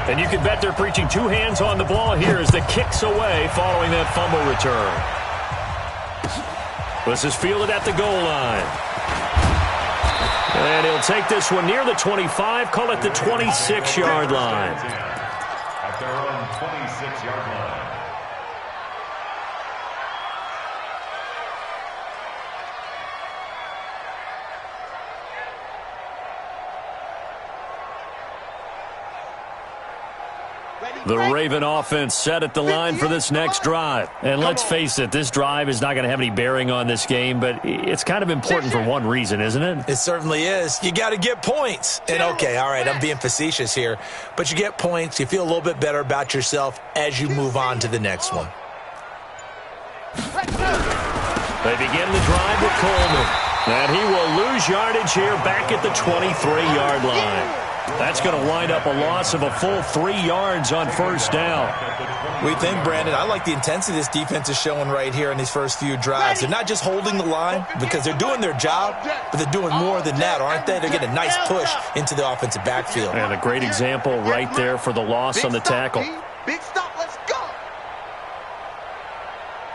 And you can bet they're preaching 2 hands on the ball here as the kick's away following that fumble return. This is fielded at the goal line. And he'll take this one near the 25, call it the 26-yard line. At their own 26-yard line. The Raven offense set at the line for this next drive. And let's face it, this drive is not going to have any bearing on this game, but it's kind of important for one reason, isn't it? It certainly is. You got to get points. And okay, all right, I'm being facetious here, but you get points, you feel a little bit better about yourself as you move on to the next one. They begin the drive with Coleman. And he will lose yardage here back at the 23-yard line. That's going to wind up a loss of a full 3 yards on first down. We think, Brandon, I like the intensity this defense is showing right here in these first few drives. They're not just holding the line because they're doing their job, but they're doing more than that, aren't they? They're getting a nice push into the offensive backfield. And a great example right there for the loss on the tackle. Big stop, let's go.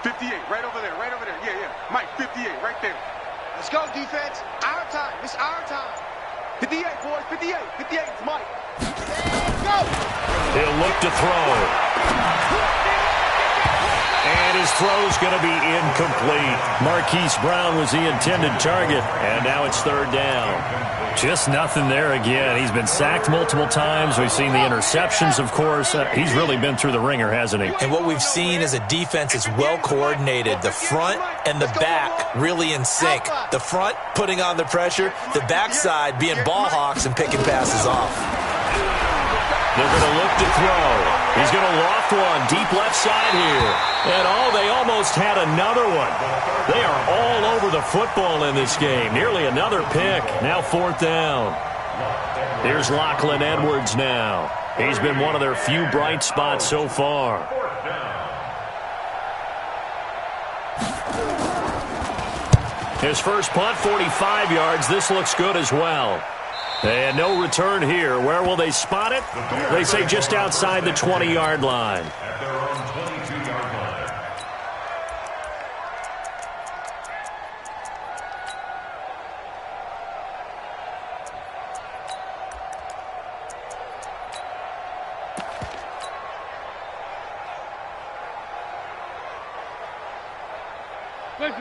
58, right over there, right over there. Yeah. Mike, 58, right there. Let's go, defense. Our time. It's our time. 58, boys, 58. 58, it's Mike. Let's go. He'll look to throw. And his throw's going to be incomplete. Marquise Brown was the intended target, and now it's 3rd down. Just nothing there again. He's been sacked multiple times. We've seen the interceptions, of course. He's really been through the ringer, hasn't he? And what we've seen is a defense that's well coordinated. The front and the back really in sync. The front putting on the pressure, the backside being ball hawks and picking passes off. They're going to look to throw. He's going to loft one deep left side here. And they almost had another one. They are all over the football in this game. Nearly another pick. Now 4th down. Here's Lachlan Edwards now. He's been one of their few bright spots so far. His first punt, 45 yards. This looks good as well. And no return here. Where will they spot it? They say just outside the 20-yard line. At their own 22-yard line.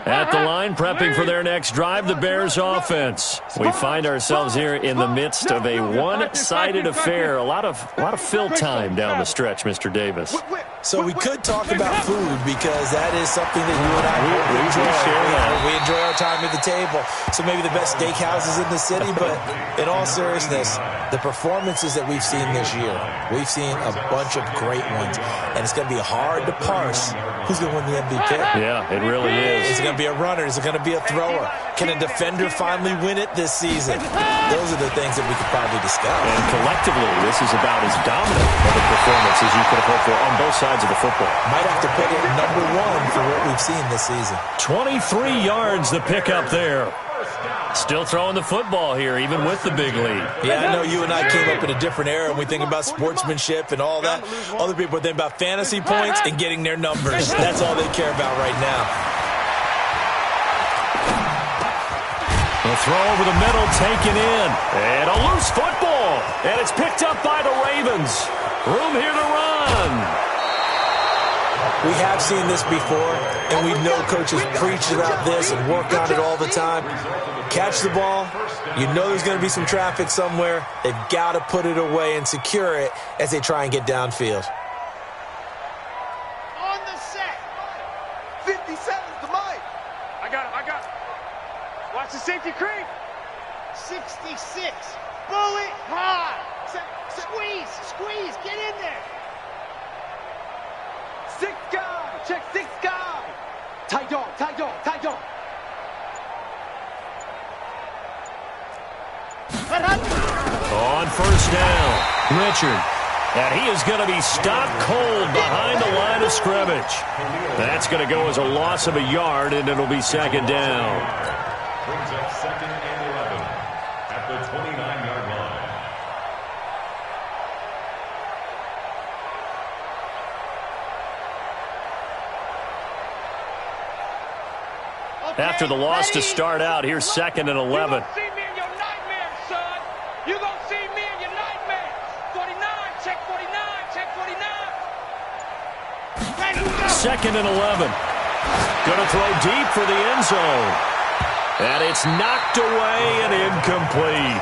At the line, prepping for their next drive, the Bears offense. We find ourselves here in the midst of a one-sided affair. A lot of fill time down the stretch, Mr. Davis. So we could talk about food because that is something that you and I enjoy. We enjoy our time at the table. So maybe the best steakhouses in the city, but in all seriousness, the performances that we've seen this year, we've seen a bunch of great ones, and it's going to be hard to parse who's going to win the MVP. Yeah, it really is. Is it going to be a runner? Is it going to be a thrower? Can a defender finally win it this season? Those are the things that we could probably discuss. And collectively, this is about as dominant of a performance as you could have hoped for on both sides of the football. Might have to put it #1 for what we've seen this season. 23 yards the pickup there. Still throwing the football here, even with the big lead. Yeah, I know you and I came up in a different era, and we think about sportsmanship and all that. Other people think about fantasy points and getting their numbers. That's all they care about right now. The throw over the middle taken in. And a loose football. And it's picked up by the Ravens. Room here to run. We have seen this before, and we know coaches preach about this and work on it all the time. Catch the ball. You know there's going to be some traffic somewhere. They've got to put it away and secure it as they try and get downfield. On the set. 50 seconds to Mike. I got him. Watch the safety creep. 66. Bullet hard. Squeeze. Get in there. 6 guy. Check 6 guy. Tight dog. On first down, Richard. And he is going to be stopped cold behind the line of scrimmage. That's going to go as a loss of a yard, and it'll be second down. Brings up 2nd and 11 at the 29-yard line. After the loss to start out, here's 2nd and 11. You're going to see me in your nightmares, son. You're going to see me in your nightmares. 49, check 49, check 49. 2nd and 11. Going to throw deep for the end zone. And it's knocked away and incomplete.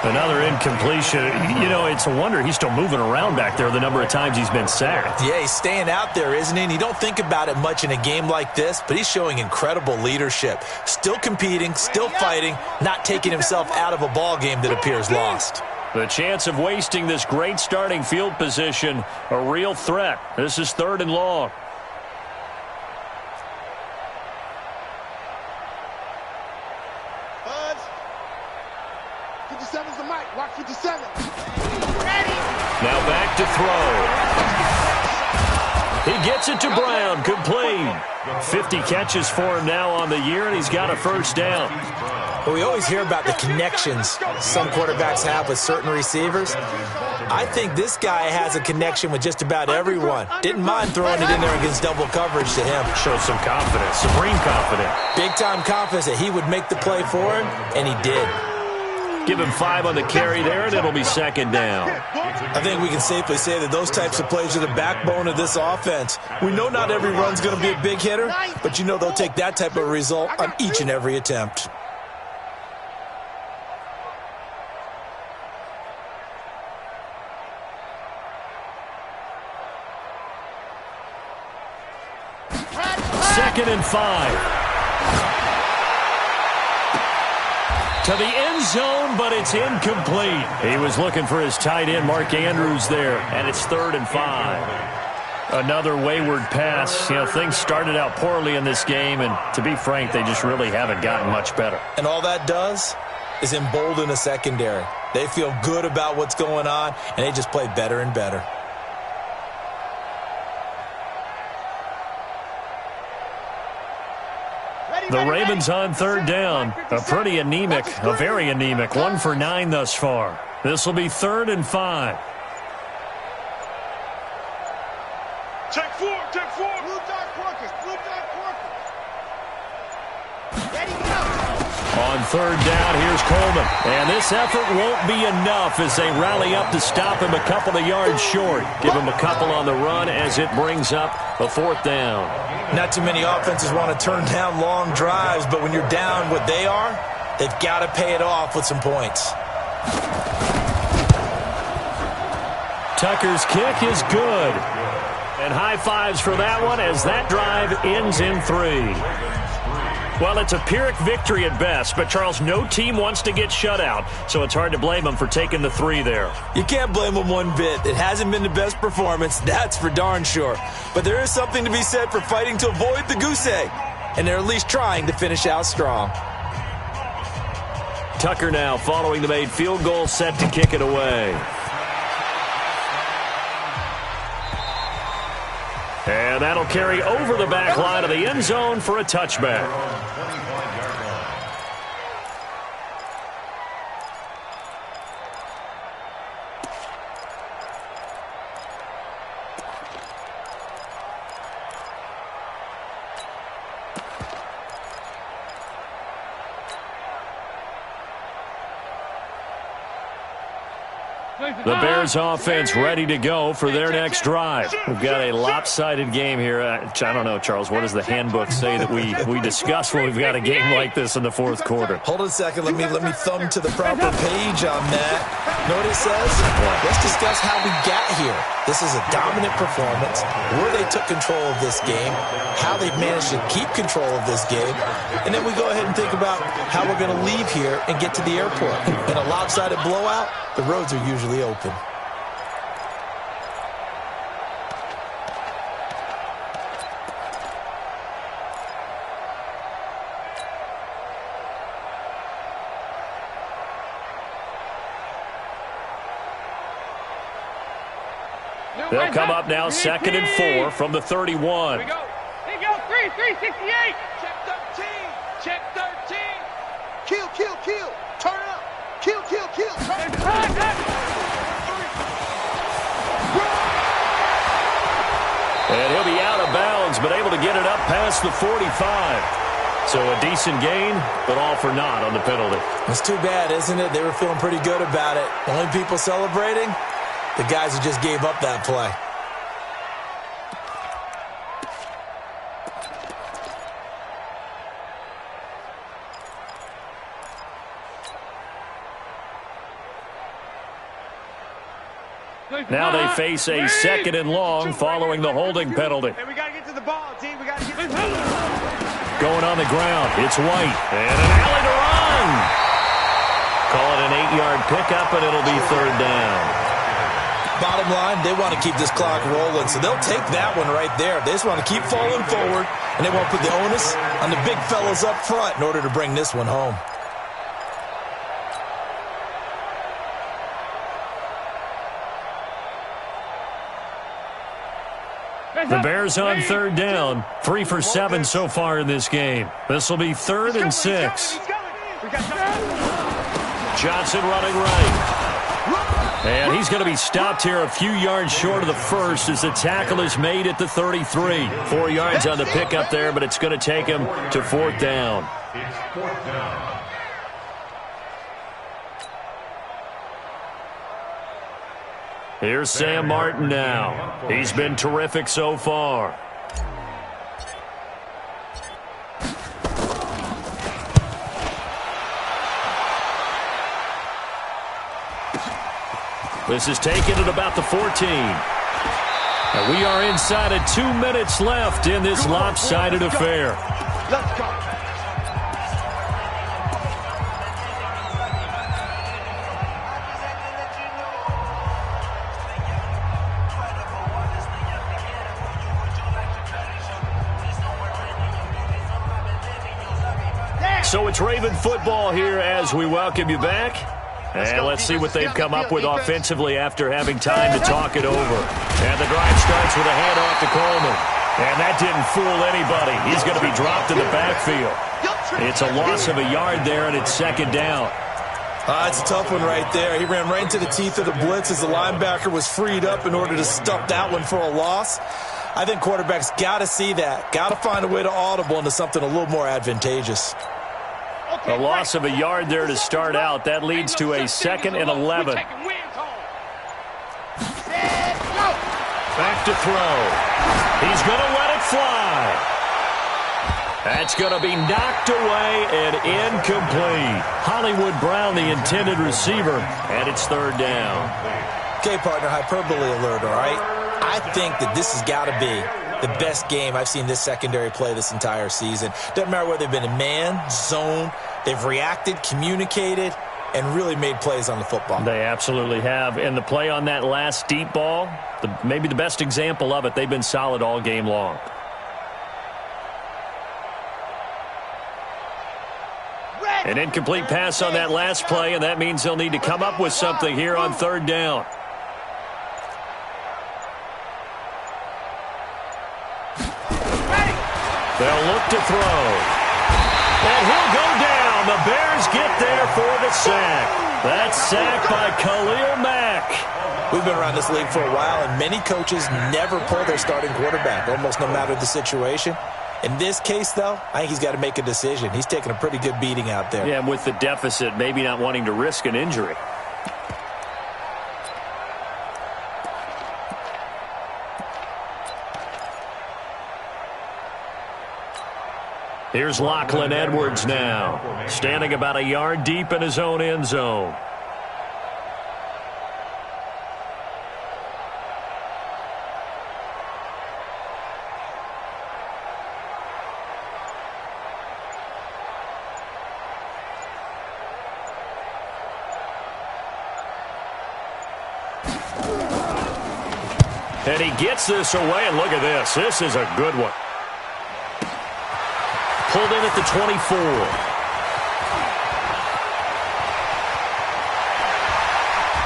Another incompletion. You know, it's a wonder he's still moving around back there the number of times he's been sacked. Yeah, he's staying out there, isn't he? And you don't think about it much in a game like this, but he's showing incredible leadership. Still competing, still fighting, not taking himself out of a ball game that appears lost. The chance of wasting this great starting field position, a real threat. This is 3rd and long. Buzz. 57's the mic. Watch 57. Ready. Now back to throw. He gets it to Brown, complete. 50 catches for him now on the year, and he's got a first down. Well, we always hear about the connections some quarterbacks have with certain receivers. I think this guy has a connection with just about everyone. Didn't mind throwing it in there against double coverage to him. Shows some confidence, supreme confidence. Big-time confidence that he would make the play for him, and he did. Give him 5 on the carry there, and it'll be second down. I think we can safely say that those types of plays are the backbone of this offense. We know not every run's going to be a big hitter, but you know they'll take that type of result on each and every attempt. Second and 5. To the end zone, but it's incomplete. He was looking for his tight end, Mark Andrews, there, and it's 3rd and 5. Another wayward pass. You know, things started out poorly in this game, and to be frank, they just really haven't gotten much better. And all that does is embolden a secondary. They feel good about what's going on, and they just play better and better. The Ravens on 3rd down. A very anemic. 1 for 9 thus far. This will be 3rd and 5. Check 4. Blue dart Porkers. Ready, go. On 3rd down, here's Coleman. And this effort won't be enough as they rally up to stop him a couple of yards short. Give him a couple on the run as it brings up a 4th down. Not too many offenses want to turn down long drives, but when you're down what they are, they've got to pay it off with some points. Tucker's kick is good. And high fives for that one as that drive ends in 3. Well, it's a Pyrrhic victory at best, but, Charles, no team wants to get shut out, so it's hard to blame them for taking the 3 there. You can't blame them one bit. It hasn't been the best performance, that's for darn sure. But there is something to be said for fighting to avoid the goose egg, and they're at least trying to finish out strong. Tucker now following the made field goal, set to kick it away. And that'll carry over the back line of the end zone for a touchback. The Bears offense ready to go for their next drive. We've got a lopsided game here. I don't know, Charles, what does the handbook say that we discuss when we've got a game like this in the fourth quarter? Hold on a second. Let me thumb to the proper page on that. Know what it says? Let's discuss how we got here. This is a dominant performance, where they took control of this game, how they've managed to keep control of this game, and then we go ahead and think about how we're going to leave here and get to the airport. In a lopsided blowout, the roads are usually open. They'll come up now, 2nd and 4 from the 31. Here we go. 368. Check 13. Check 13. Kill, kill, kill. Turn it up. Kill, kill, kill. Turn it up. And he'll be out of bounds, but able to get it up past the 45. So a decent gain, but all for naught on the penalty. It's too bad, isn't it? They were feeling pretty good about it. Only people celebrating? The guys who just gave up that play. Now they face a 2nd and long following the holding penalty. Hey, we got to get to the ball, D. We got to get to the ball. Going on the ground, it's White. And an alley to run. Call it an 8-yard pickup, and it'll be 3rd down. Bottom line, they want to keep this clock rolling, so they'll take that one right there. They just want to keep falling forward, and they want to put the onus on the big fellas up front in order to bring this one home. The Bears on 3rd down, 3 for 7 so far in this game. This will be 3rd and 6. Johnson running right. And he's going to be stopped here a few yards short of the first as the tackle is made at the 33. 4 yards on the pickup there, but it's going to take him to 4th down. It's 4th down. Here's Sam Martin now. He's been terrific so far. This is taken at about the 14. And we are inside of 2 minutes left in this lopsided affair. Let's go. So it's Raven football here as we welcome you back. And let's see what they've come up with offensively after having time to talk it over. And the drive starts with a handoff to Coleman. And that didn't fool anybody. He's going to be dropped in the backfield. It's a loss of a yard there, and it's 2nd down. It's a tough one right there. He ran right into the teeth of the blitz as the linebacker was freed up in order to stuff that one for a loss. I think quarterbacks got to see that. Got to find a way to audible into something a little more advantageous. A loss of a yard there to start out. That leads to a 2nd and 11. Back to throw. He's going to let it fly. That's going to be knocked away and incomplete. Hollywood Brown, the intended receiver, and it's 3rd down. Okay, partner, hyperbole alert, all right? I think that this has got to be the best game I've seen this secondary play this entire season. Doesn't matter whether they've been in man, zone, they've reacted, communicated, and really made plays on the football. They absolutely have. And the play on that last deep ball, maybe the best example of it, they've been solid all game long. An incomplete pass on that last play, and that means they'll need to come up with something here on 3rd down. They'll look to throw. And he'll go down. The Bears get there for the sack. That's sacked by Khalil Mack. We've been around this league for a while, and many coaches never pull their starting quarterback, almost no matter the situation. In this case, though, I think he's got to make a decision. He's taking a pretty good beating out there. Yeah, and with the deficit, maybe not wanting to risk an injury. Here's Lachlan Edwards now, standing about a yard deep in his own end zone. And he gets this away, and look at this. This is a good one. Pulled in at the 24.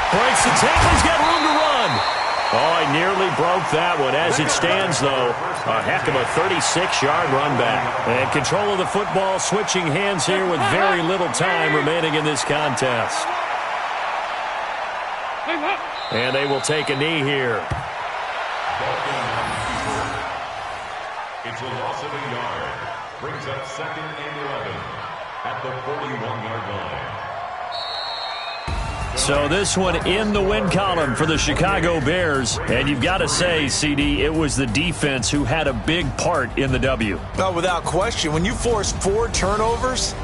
Breaks the tackle. He's got room to run. Oh, he nearly broke that one. As it stands, though, a heck of a 36-yard run back. And control of the football, switching hands here with very little time remaining in this contest. And they will take a knee here. It's a loss of a yard. Brings up 2nd and 11 at the 41-yard line. So this one in the win column for the Chicago Bears. And you've got to say, CD, it was the defense who had a big part in the W. Well, without question, when you force 4 turnovers,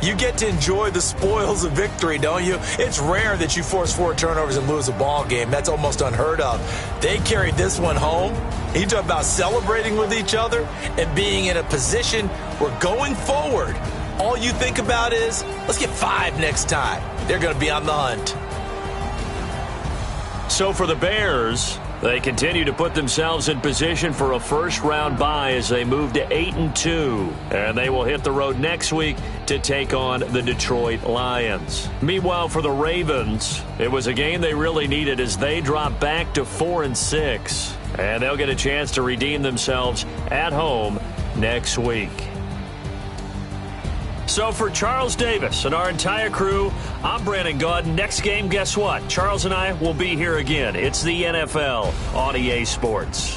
you get to enjoy the spoils of victory, don't you? It's rare that you force 4 turnovers and lose a ball game. That's almost unheard of. They carried this one home. You talk about celebrating with each other and being in a position where going forward, all you think about is, let's get 5 next time. They're going to be on the hunt. So for the Bears, they continue to put themselves in position for a first-round bye as they move to 8-2. And they will hit the road next week to take on the Detroit Lions. Meanwhile, for the Ravens, it was a game they really needed as they drop back to 4-6. And they'll get a chance to redeem themselves at home next week. So for Charles Davis and our entire crew, I'm Brandon Gaudin. Next game, guess what? Charles and I will be here again. It's the NFL on EA Sports.